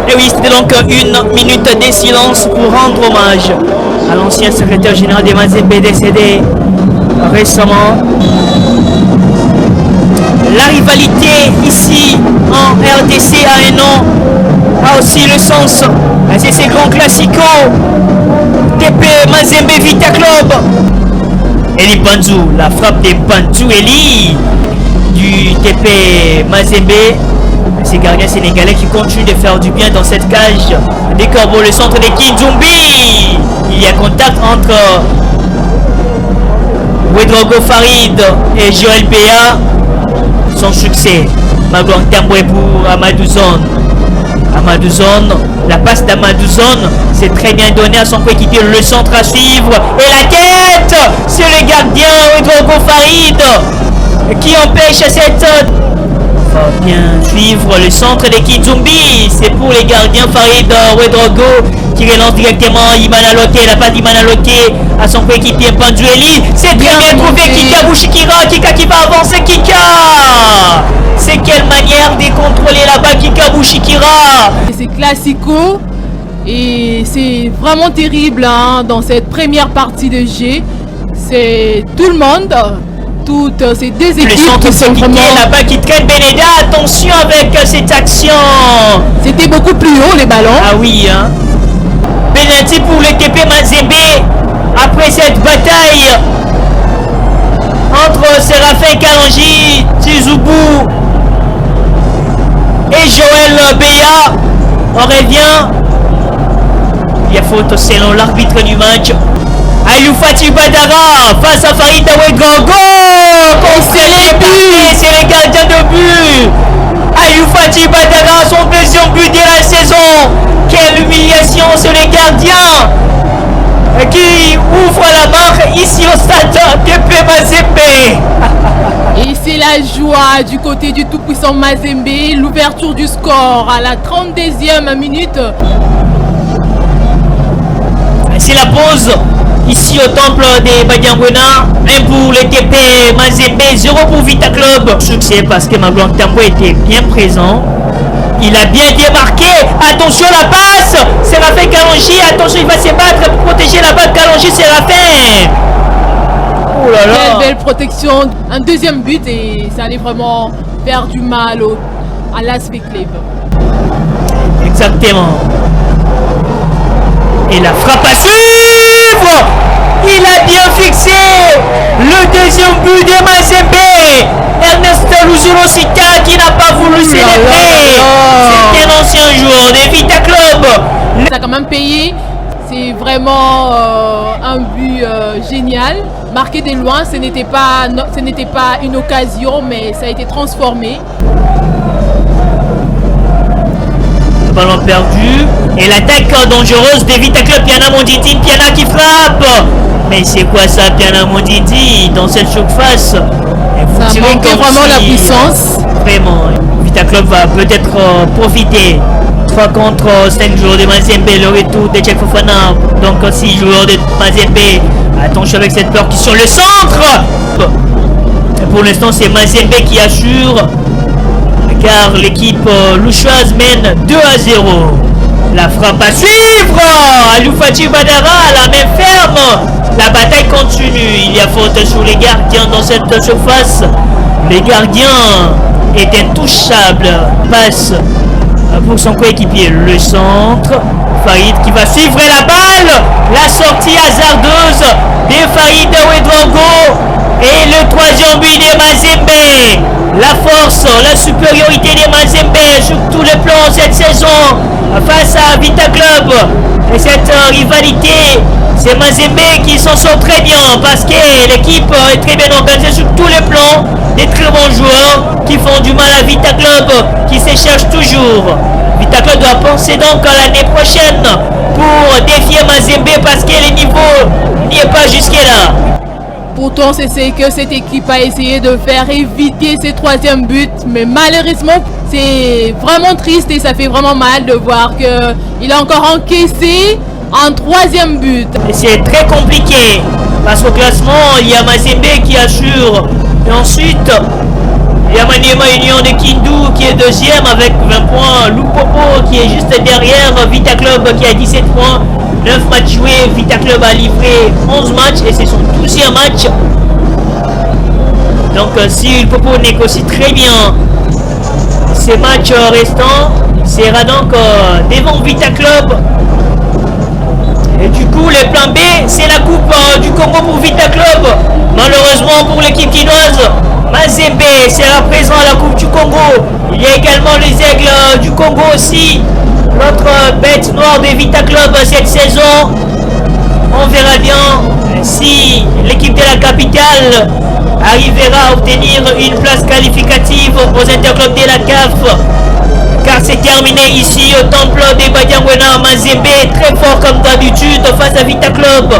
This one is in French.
Et oui, c'était donc 1 minute de silence pour rendre hommage à l'ancien secrétaire général des Mazembe décédé récemment. La rivalité ici en RDC a un nom, a aussi le sens. C'est ces grands classicos. TP Mazembe Vita Club. Eli Banzou, la frappe des Banzou Eli du TP Mazembe. Ces gardiens sénégalais qui continuent de faire du bien dans cette cage. Des Corbeaux, le centre de Kinzoumbi. Il y a contact entre Ouedraogo Farid et Joël Béa. Son succès. Magouan Tamboué pour Amadou Zone. Amadou Zone, la passe d'Amadou Zone, c'est très bien donné à son coéquipier. Le centre à suivre. Et la tête, c'est le gardien Ouedraogo Farid qui empêche cette... Bien suivre le centre de Kinzoumbi, c'est pour les gardiens Farid Ouedraogo qui relance directement Imana Loté, la passe d'Imana Loté à son coéquipier Panzueli. C'est très bien trouvé Kika Bouchikira, Kika qui va avancer, Kika. C'est quelle manière de contrôler là-bas Kika Bouchikira. C'est classico et c'est vraiment terrible hein, dans cette première partie de jeu. C'est tout le monde. Toutes ces deux équipes le centre qui sont vraiment là-bas qui traite Beneda. Attention avec cette action. C'était beaucoup plus haut les ballons. Ah oui hein. Penalty pour le TP Mazembe après cette bataille entre Séraphin Kalonji, Tizoubou et Joël Béa. On revient. Il y a faute selon l'arbitre du match. Aliou Fati Badara face à Farid Ouedraogo. C'est les gardiens de but. Aliou Fati Badara, son deuxième but de la saison. Quelle humiliation sur les gardiens qui ouvre la marque ici au stade TP Mazembe. Et c'est la joie du côté du tout-puissant Mazembe. L'ouverture du score à la 32e minute. C'est la pause. Ici au temple des Badiangwena, 1 pour le TP Mazembe, 0 pour Vita Club. Succès parce que Magouan Tamboué était bien présent. Il a bien démarqué. Attention la passe. Séraphin Kalonji. Attention, il va se battre pour protéger la balle. Kalonji, Séraphin. Oh là là. Quelle belle protection. Un deuxième but et ça allait vraiment faire du mal à l'Aspect Club. Exactement. Et la frappe à suivre. Il a bien fixé le deuxième but de Mazembe. Ernest Luzolo Sika qui n'a pas voulu célébrer. C'est un ancien joueur de Vita Club. Ça a quand même payé. C'est vraiment un but génial. Marqué de loin, ce n'était pas une occasion, mais ça a été transformé. Ballon perdu et l'attaque dangereuse de Vita Club. Piana Monditi, Piana qui frappe. Mais c'est quoi ça, Piana Monditi dans cette surface? Ça manque vraiment la puissance. Vraiment, Vita Club va peut-être profiter. 3 contre 5 joueurs de Mazembe, le retour de Cheikh Fofana. Donc 6 joueurs de Mazembe. Attention avec cette peur qui sur le centre. Et pour l'instant, c'est Mazembe qui assure. Car l'équipe louchoise mène 2-0. La frappe à suivre. Aliou Fati Badara, la main ferme. La bataille continue. Il y a faute sur les gardiens dans cette surface. Les gardiens est intouchable. Passe pour son coéquipier. Le centre. Farid qui va suivre la balle. La sortie hasardeuse de Farid Ouedraogo. Et le troisième but de Mazembe. La force, la supériorité des Mazembe sur tous les plans cette saison face à Vita Club. Et cette rivalité, c'est Mazembe qui s'en sort très bien parce que l'équipe est très bien organisée sur tous les plans. Des très bons joueurs qui font du mal à Vita Club, qui se cherchent toujours. Vita Club doit penser donc à l'année prochaine pour défier Mazembe parce que le niveau n'y est pas jusque-là. Pourtant, c'est ce que cette équipe a essayé de faire, éviter ce troisième but. Mais malheureusement, c'est vraiment triste et ça fait vraiment mal de voir qu'il a encore encaissé un troisième but. C'est très compliqué Parce qu'au classement, il y a Mazembe qui assure. Et ensuite, il y a Maniema Union de Kindu qui est deuxième avec 20 points. Lupopo qui est juste derrière. Vita Club qui a 17 points. 9 matchs joués. Vita Club a livré 11 matchs et c'est son 12e match. Donc si Lupopo négocie très bien ces matchs restants, sera donc devant Vita Club. Et du coup, le plan B, c'est la Coupe du Congo pour Vita Club. Malheureusement pour l'équipe quinoise, Mazembe sera présent à la Coupe du Congo. Il y a également les Aigles du Congo aussi. L'autre bête noire de Vita Club cette saison. On verra bien si l'équipe de la capitale arrivera à obtenir une place qualificative aux interclubs de la CAF. Car c'est terminé ici au temple de Badiangwena. Mazembe très fort comme d'habitude face à Vita Club.